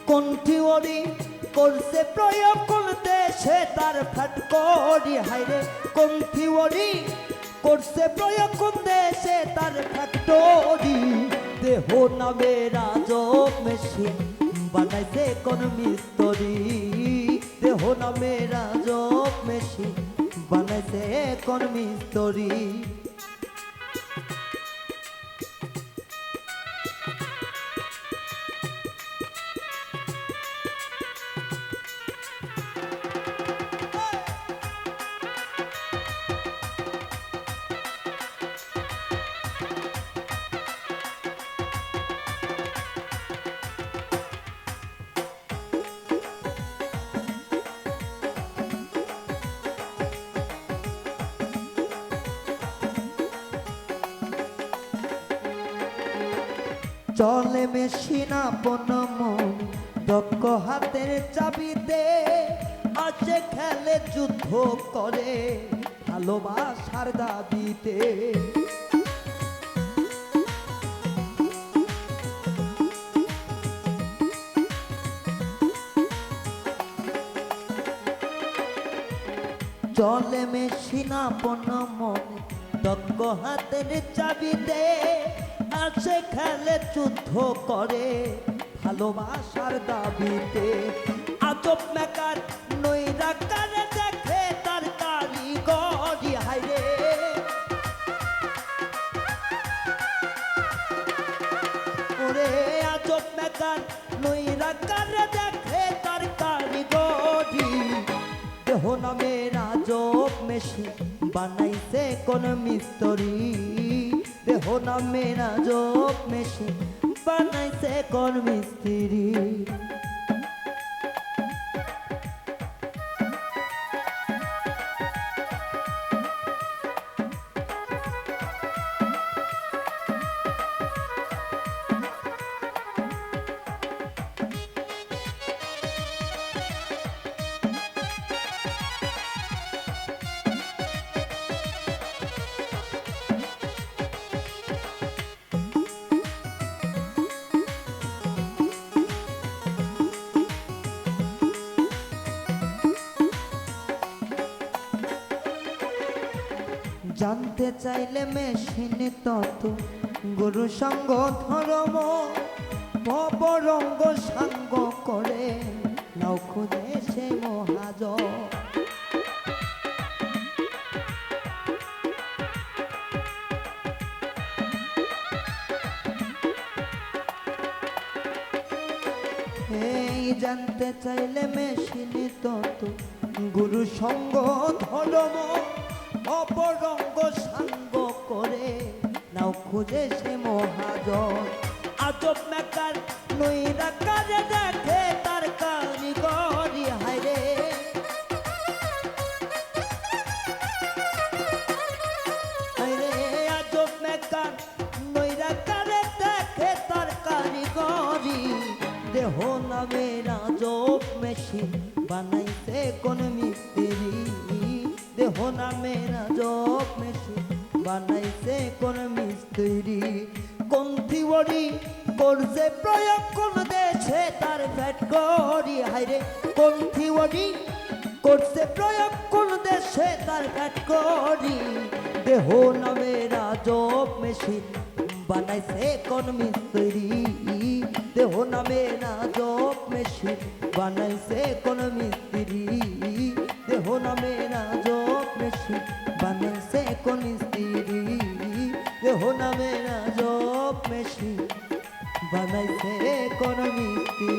কোন থিওরি করছে প্রয়োগ কোন দেশে তার ফ্যাক্টরি হাইরে কোন থিওরি করছে প্রয়োগ কোন দেশে তার ফ্যাক্টরি দেহ নামে রাজব মেশিন বানাইছে কোন মিস্ত্রি দেহ নামে রাজব মেশিন বানাইছে কোন মিস্ত্রি চলে মেশিন আপন মন দক্ষ হাতের চাবিতে আছে খেলে যুদ্ধ করে ভালোবাসার দাবিতে চলে মেশিন আপন মন দক্ষ হাতের চাবিতে আছে খেলে যুদ্ধ করে ভালোবাসার দাবিতে আজব মেকার নইরা কারে দেখে তার কারিগরি হাইরে ওরে আজব মেকার নইরা কারে দেখে তার কারিগরি দেহ নামে রাজব মেশিন বানাইছে কোন মিস্ত্রি দেহ নামে রাজব মেশিন বানাইছে কোন মিস্ত্রি জানতে চাইলে মেশিন তত গুরু সঙ্গ ধর্ম ভবরঙ্গ সাঙ্গ করে নাও খুঁজে সে মহাজ এই জানতে চাইলে মেশিন তত গুরু সঙ্গ ধর্ম অপরঙ্গ সাঙ্গ করে নাও খুঁজে সে মহাজন আজব মেকার নইরা কাজে দেখে তার কারিগরি হাইরে হাইরে আজব মেকার নইরা কাজে দেখে তার কারিগরি দেহ নামে রাজব মেশিন বানাইছে কোন মিস্ত্রি দেহ নামে রাজব মেশিন বানাইছে কোন মিস্ত্রি কোন থিওরি করছে প্রয়োগ কোন দেশে তার ফ্যাক্টরি হাইরে কোন থিওরি করছে প্রয়োগ কোন দেশে তার ফ্যাক্টরি দেহ নামে রাজব মেশিন বানাইছে কোন মিস্ত্রি দেহ নামে রাজব মেশিন বানাইছে কোন মিস্ত্রি দেহ নামে রাজব মেশিন বানাইছে কোন মিস্ত্রি দেহ নামে রাজব মেশিন বানাইছে কোন মিস্ত্রি